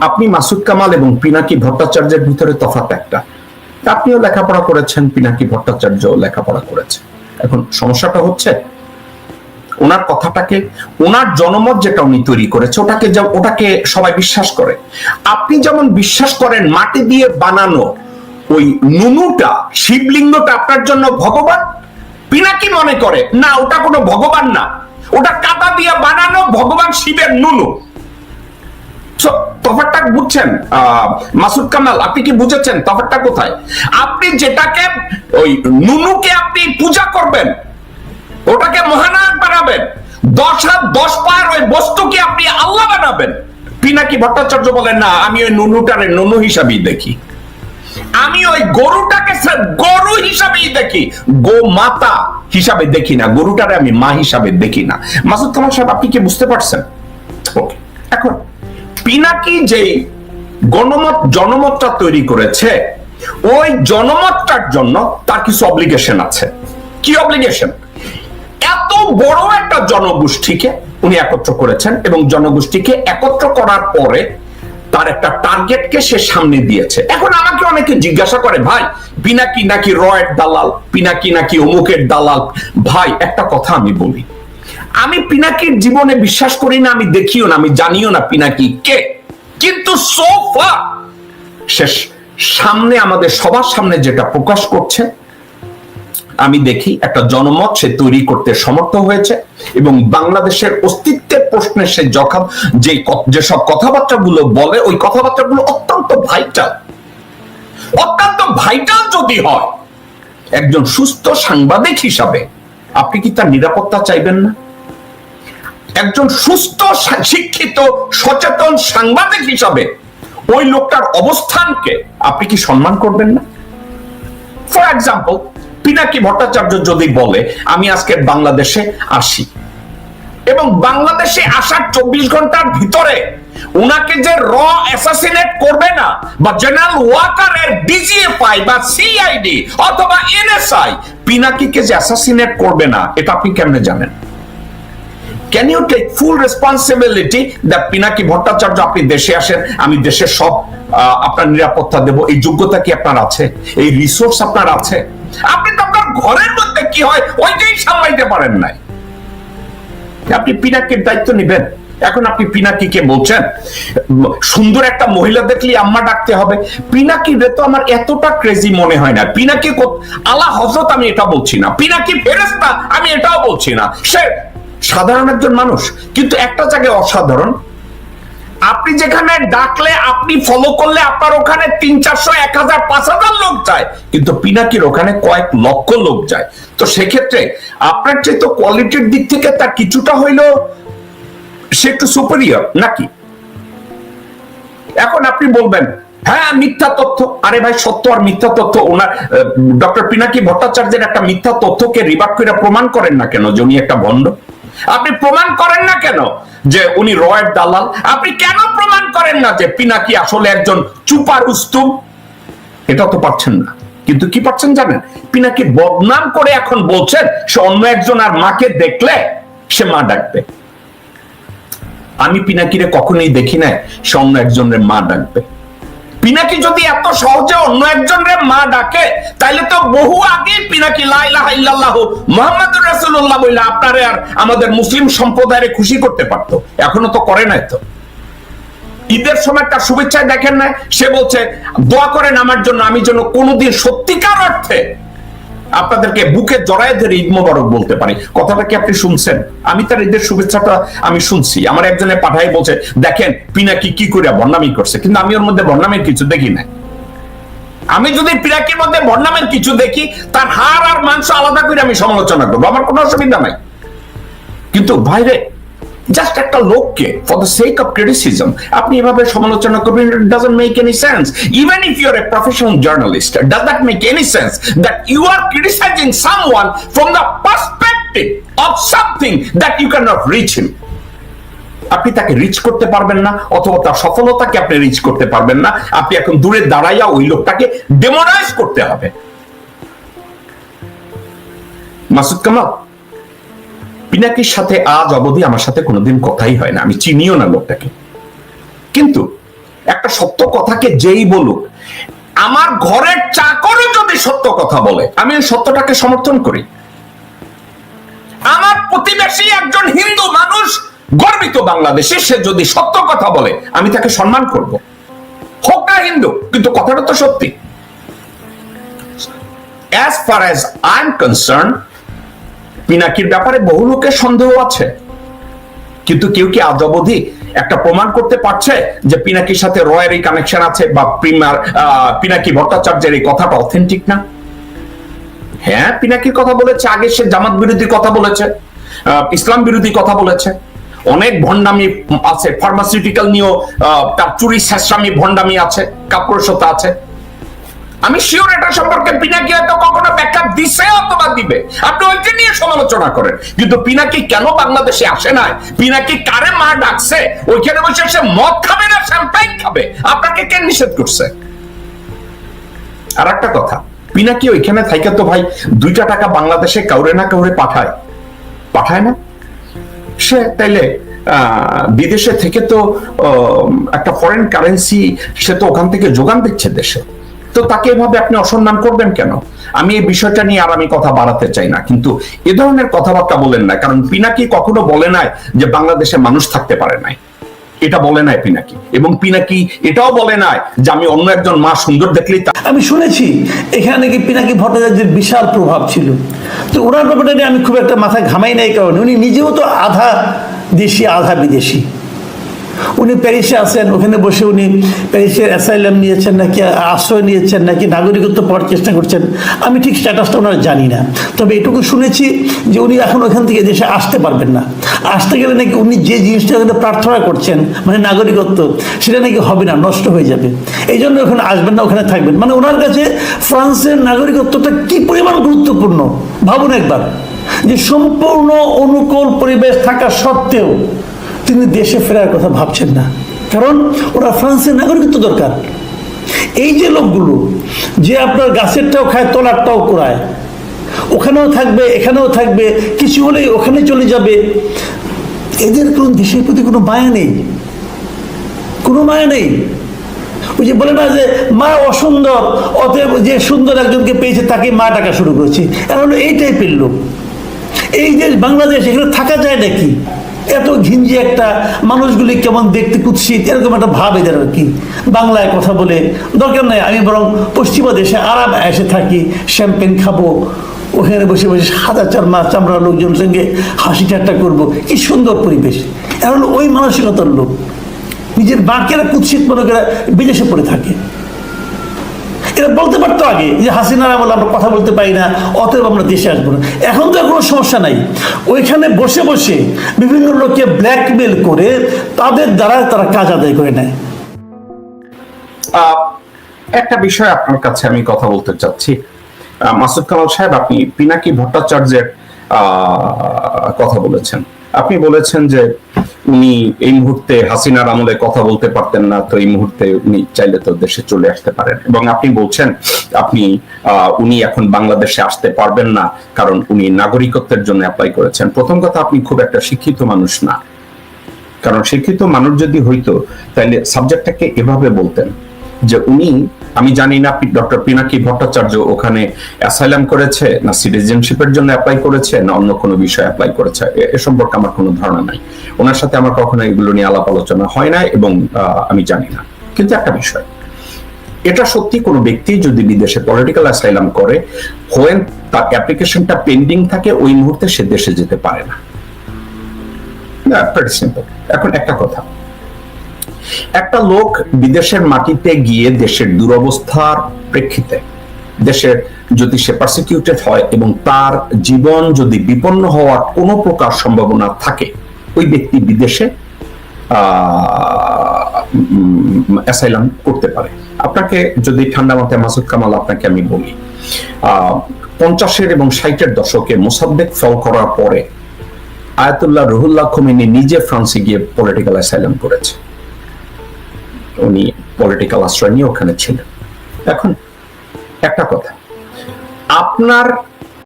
আপনি মাসুদ কামাল এবং পিনাকি ভট্টাচার্যের ভিতরে তফাৎ একটা। আপনিও লেখাপড়া করেছেন, পিনাকি ভট্টাচার্য লেখাপড়া করেছে। এখন সমস্যাটা হচ্ছে ওনার কথাটাকে, ওনার জনমত যেটা উনি তৈরি করেছে ওটাকে সবাই বিশ্বাস করে। আপনি যেমন বিশ্বাস করেন মাটি দিয়ে বানানো ওই নুনুটা, শিবলিঙ্গটা আপনার জন্য ভগবান, পিনাকি মনে করে না ওটা কোনো ভগবান না, ওটা কাদা দিয়ে বানানো ভগবান শিবের নুনু। তফাৎটা বুঝছেন মাসুদ কামাল? আপনি কি বুঝেছেন তফাৎটা কোথায়? আপনি যেটাকে ওই নুনুকে আপনি পূজা করবেন, ওটাকে মহানায়ক বানাবেন, 10 হাত 10 পায়ের ওই বস্তুকে আপনি আল্লাহ বানাবেন। পিনাকি ভট্টাচার্য বলেন না, আমি ওই নুনুটারে নুনু হিসাবেই দেখি, আমি ওই গরুটাকে গরু হিসাবেই দেখি, গো মাতা হিসাবে দেখি না, গরুটারে আমি মা হিসাবে দেখি না। মাসুদ কামাল সাহেব, আপনি কি বুঝতে পারছেন? এখন পিনাকি যে জনমতটা তৈরি করেছে, ওই জনমতটার জন্য তার কিছু অব্লিগেশন আছে। কি অব্লিগেশন? এত বড় একটা জনগোষ্ঠীকে উনি একত্র করেছেন এবং জনগোষ্ঠীকে একত্র করার পরে তার একটা টার্গেটকে সে সামনে দিয়েছে। এখন আমাকে অনেকে জিজ্ঞাসা করে, ভাই পিনাকি নাকি রয়ের দালাল, পিনাকি নাকি অমুকের দালাল। ভাই একটা কথা আমি বলি, আমি পিনাকির জীবনে বিশ্বাস করি না, আমি দেখিও না, আমি জানিও না পিনাকি কে, কিন্তু সোফা শেষ সামনে আমাদের সবার সামনে যেটা প্রকাশ করছে, আমি দেখি একটা জনমত সে তৈরি করতে সমর্থ হয়েছে এবং বাংলাদেশের অস্তিত্বের প্রশ্নে সে যেসব কথাবার্তাগুলো বলে, ওই কথাবার্তাগুলো অত্যন্ত ভাইটাল যদি হয়, একজন সুস্থ সাংবাদিক হিসাবে আপনি কি তার নিরাপত্তা চাইবেন না? একজন সুস্থ শিক্ষিত সচেতন সাংবাদিক হিসাবে ওই লোকটার অবস্থানকে আপনি কি সম্মান করবেন না? ফর এক্সাম্পল, পিনাকি ভট্টাচার্য যদি বলে আমি আজকে বাংলাদেশে আসি এবং বাংলাদেশে আসার 24 ঘন্টার ভিতরে উনাকে যে অ্যাসাসিনেট করবে না, বা জেনারেল ওয়াকারের ডিজিএফআই বা সিআইডি অথবা এনএসআই পিনাকিকে যে অ্যাসাসিনেট করবে না, এটা আপনি কেমনে জানেন? Can you take full responsibility that Pinaki Bhattacharya আপনি দেশে আসেন, আমি দেশের সব আপনার নিরাপত্তা দেব, এই যোগ্যতা কি আপনার আছে? এই রিসোর্স আপনার আছে? আপনি তো আপনার ঘরের মধ্যে কি হয় ওইটাই সামলাইতে পারেন নাই, আপনি পিনাকির দায়িত্ব নেবেন। এখন আপনি পিনাকিকে বলছেন সুন্দর একটা মহিলা দেখলে আম্মা ডাকতে হবে। পিনাকি রে তো আমার এতটা ক্রেজি মনে হয় না। পিনাকি আল্লাহ হযরত আমি এটা বলছি না, পিনাকি ফেরেশতা আমি এটাও বলছি না, সে সাধারণ একজন মানুষ, কিন্তু একটা জায়গায় অসাধারণ। আপনি যেখানে ডাকলে, আপনি ফলো করলে আপনার ওখানে 300, 400, 1000, 5000 লোক যায়, কিন্তু পিনাকির ওখানে কয়েক লক্ষ লোক যায়। তো সেক্ষেত্রে আপনার চেয়ে তো কোয়ালিটির দিক থেকে তার কিছুটা হইলেও সে একটু সুপিরিয়র নাকি? এখন আপনি বলবেন হ্যাঁ মিথ্যা তথ্য। আরে ভাই, সত্য আর মিথ্যা তথ্য, ওনার ডক্টর পিনাকি ভট্টাচার্যের একটা মিথ্যা তথ্যকে রিবার্ট করে প্রমাণ করেন না কেন যে উনি একটা ভণ্ড? আপনি প্রমাণ করেন না কেন যে উনি রয়ের দালাল? আপনি কেন প্রমাণ করেন না যে পিনাকি আসলে একজন চুপার উস্তুম? এটা তো পারছেন না। কিন্তু কি পারছেন জানেন? পিনাকি বদনাম করে এখন বলছেন সে অন্য একজন আর মাকে দেখলে সে মা ডাকবে। আমি পিনাকিরে কখনোই দেখি না সে অন্য একজনের মা ডাকবে। পিনাকি যদি এত সহজে অন্য একজনের মা ডাকে, তাইলে তো বহু আগে পিনাকি লা ইলাহা ইল্লাল্লাহ মুহাম্মাদুর রাসূলুল্লাহ বলে আপনারে আর আমাদের মুসলিম সম্প্রদায়ের খুশি করতে পারতো। এখনো তো করে নাই। তো ঈদের সময় তার শুভেচ্ছায় দেখেন না, সে বলছে দোয়া করেন আমার জন্য, আমি যেন কোনোদিন সত্যিকার অর্থে আপনাদেরকে বুকে জড়ায় ধরে ঈদ মোবারক বলতে পারি। কথাটা কি আপনি শুনছেন? আমি তার ঈদের শুভেচ্ছাটা আমি শুনছি। আমার একজনে পাঠাই বলছে দেখেন পিনাকি কি করে বর্ণামি করছে, কিন্তু আমি ওর মধ্যে বর্ণামির কিছু দেখি না। আমি যদি পিনাকির মধ্যে বর্ণামির কিছু দেখি, তার হাড় আর মাংস আলাদা করে আমি সমালোচনা করবো, আমার কোনো অসুবিধা নাই। কিন্তু ভাইরে, জাস্ট একটা লোককে for the sake of criticism আপনি এভাবে সমালোচনা করবেন, it doesn't make any sense. Even if you are a professional journalist, does that make any sense that you are criticising someone from the perspective of something that you can not reach him? আপনি তাকে rich করতে পারবেন না, অথবা তার সফলতাকে আপনি rich করতে পারবেন না। আপনি এখন দূরে দাঁড়াইয়া ওই লোকটাকে ডেমোনাইজ করতে হবে। মাসুদ কামাল, পিনাকির সাথে আজ অবধি আমার সাথে কোনোদিন কথাই হয় না, আমি চিনিও না লোকটাকে, কিন্তু একটা সত্য কথাকে যেই বলুক, আমার ঘরের চাকরও যদি সত্য কথা বলে আমি ওই সত্যটাকে সমর্থন করি। আমার প্রতিবেশী একজন হিন্দু মানুষ, গর্বিত বাংলাদেশে, সে যদি সত্য কথা বলে আমি তাকে সম্মান করব, হোক না হিন্দু, কিন্তু কথাটা তো সত্যি। As far as I'm concerned, পিনাকির ব্যাপারে বহু লোকের সন্দেহ আছে, কিন্তু কেউ কি আজ অবধি একটা প্রমাণ করতে পারছে যে পিনাকির সাথে রয়ের এই কানেকশন আছে বা পিনাকি ভট্টাচার্যের এই কথাটা অথেন্টিক না? হ্যাঁ, পিনাকির কথা বলেছে, আগে সে জামাত বিরোধী কথা বলেছে, ইসলাম বিরোধী কথা বলেছে, অনেক ভণ্ডামি আছে, ফার্মাসিউটিক্যাল নিয়েও তার চুরি শেষরামি ভণ্ডামি আছে, কাপুরুষতা আছে। আমি শিওর এটা সম্পর্কে পিনাকি হয়তো কখনো ব্যাখ্যা দিছে অথবা দিবে, আপনি ওইটা নিয়ে সমালোচনা করেন। কিন্তু পিনাকি কেন বাংলাদেশে আসে নাই, পিনাকি কারে মা ডাকছে, ওইখানে বসে সে মদ খাবে না শ্যাম্পেন খাবে, আপনাকে কে নিষেধ করছে? আর একটা কথা, পিনাকি ওইখানে থাইকা তো ভাই 2টা টাকা বাংলাদেশে কাউরে না কাউরে পাঠায় না? সে তাইলে বিদেশে থেকে তো একটা ফরেন কারেন্সি সে তো ওখান থেকে যোগান দিচ্ছে দেশে, তো তাকে এভাবে আপনি অসম্মান করবেন কেন? আমি এই বিষয়টা নিয়ে আর আমি কথা বাড়াতে চাই না, কিন্তু এ ধরনের কথাবার্তা বলেন না, কারণ পিনাকি কখনো বলে নাই যে বাংলাদেশে মানুষ থাকতে পারে নাই, এটা বলে নাই পিনাকি। এবং পিনাকি এটাও বলে নাই যে আমি অন্য একজন মা সুন্দর দেখলেই। আমি শুনেছি এখানে নাকি পিনাকি ভট্টাচার্যের বিশাল প্রভাব ছিল, তো ওনার ব্যাপারটা নিয়ে আমি খুব একটা মাথায় ঘামাই নাই, কারণ উনি নিজেও তো আধা দেশি আধা বিদেশি। উনি প্যারিসে আছেন, ওখানে বসে উনি প্যারিসের অ্যাসাইলাম নিয়েছেন নাকি আশ্রয় নিয়েছেন নাকি নাগরিকত্ব পাওয়ার চেষ্টা করছেন, আমি ঠিক স্ট্যাটাসটা ওনার জানি না। তবে এটুকু শুনেছি যে উনি এখন ওখান থেকে দেশে আসতে পারবেন না, আসতে গেলে নাকি উনি যে জিনিসটা প্রার্থনা করছেন মানে নাগরিকত্ব, সেটা নাকি হবে না, নষ্ট হয়ে যাবে, এই জন্য ওখানে আসবেন না, ওখানে থাকবেন। মানে ওনার কাছে ফ্রান্সের নাগরিকত্বটা কি পরিমাণ গুরুত্বপূর্ণ ভাবুন একবার, যে সম্পূর্ণ অনুকূল পরিবেশ থাকা সত্ত্বেও তিনি দেশে ফেরার কথা ভাবছেন না, কারণ ওরা ফ্রান্সের নাগরিকত্ব দরকার। এই যে লোকগুলো যে আপনার গাছেরটাও খায় তলারটাও কুড়ায়, ওখানেও থাকবে এখানেও থাকবে, কিছু হলেই ওখানে চলে যাবে, এদের কোনো দেশের প্রতি কোনো মায়া নেই, কোনো মায়া নেই। ওই যে বলে না যে মা অসুন্দর, অতএব যে সুন্দর একজনকে পেয়েছে তাকে মা ডাকা শুরু করেছে, এখন এই টাইপের লোক। এই দেশ বাংলাদেশ, এখানে থাকা যায় নাকি? এত ঘিঞ্জি একটা, মানুষগুলি কেমন দেখতে কুৎসিত, এরকম একটা ভাব এদের আর কি। বাংলায় কথা বলে দরকার নাই, আমি বরং পশ্চিমা দেশে আরাম এসে থাকি, শ্যাম্পেন খাবো, ওখানে বসে বসে সাদা চামড়া লোকজনের সঙ্গে হাসি ঠাট্টা করবো, কি সুন্দর পরিবেশ। এখন ওই মানসিকতার লোক নিজের বাঁকেরা কুৎসিত মনে করে বিদেশে পড়ে থাকে। এরা বলতে পারতো আগে যে হাসিনারা বলে আমরা কথা বলতে পারি না, অতএব আমরা দেশে আসবো না। এখন তো কোনো সমস্যা নাই, ওইখানে বসে বসে বিভিন্ন লোককে ব্ল্যাকমেল করে তাদের দ্বারা তারা কাজ আদায় করে নেয়। একটা বিষয় আপনার কাছে আমি কথা বলতে চাচ্ছি, মাসুদ কামাল সাহেব, আপনি পিনাকি ভট্টাচার্যের কথা বলেছেন, আপনি বলেছেন যে উনি এই মুহূর্তে হাসিনার আমলে কথা বলতে পারতেন না, তো এই মুহূর্তে উনি চাইলে তো দেশে চলে আসতে পারেন, এবং আপনি বলছেন উনি এখন বাংলাদেশে আসতে পারবেন না কারণ উনি নাগরিকত্বের জন্য অ্যাপ্লাই করেছেন। প্রথম কথা, আপনি খুব একটা শিক্ষিত মানুষ না, কারণ শিক্ষিত মানুষ যদি হইতো তাহলে সাবজেক্টটাকে এভাবে বলতেন যে উনি, আমি জানি না ডক্টর পিনাকি ভট্টাচার্য ওখানে অ্যাসাইলাম করেছে না সিটিজেনশিপের জন্য অ্যাপ্লাই করেছে না অন্য কোনো বিষয়ে অ্যাপ্লাই করেছে, এ সম্পর্কে আমার কোনো ধারণা নাই। ওনার সাথে আমার কখনো এগুলো নিয়ে আলাপ আলোচনা হয় না এবং আমি জানি না। কিন্তু একটা বিষয়, এটা সত্যি, কোনো ব্যক্তি যদি বিদেশে পলিটিক্যাল অ্যাসাইলাম করে, হোয়েন তার অ্যাপ্লিকেশনটা পেন্ডিং থাকে, ওই মুহূর্তে সে দেশে যেতে পারে না। Very simple. এখন একটা কথা, একটা লোক বিদেশের মাটিতে গিয়ে দেশের দুরবস্থার প্রেক্ষিতে দেশের যদি সে পারসিকিউটেড হয় এবং তার জীবন যদি বিপন্ন হওয়ার কোনো প্রকার সম্ভাবনা থাকে, ওই ব্যক্তি বিদেশে অ্যাসাইলাম করতে পারে। আপনাকে যদি ঠান্ডা মাথায় মাসুদ কামাল আপনাকে আমি বলি, 50-এর এবং 60-এর দশকে মোসাদ্দেক ফল করার পরে আয়াতুল্লাহ রুহুল্লাহ খোমেনি নিজে ফ্রান্সে গিয়ে পলিটিক্যাল অ্যাসাইলাম করেছে, উনি পলিটিক্যাল আশ্রয় নিয়ে ওখানে ছিলেন। এখন একটা কথা, আপনার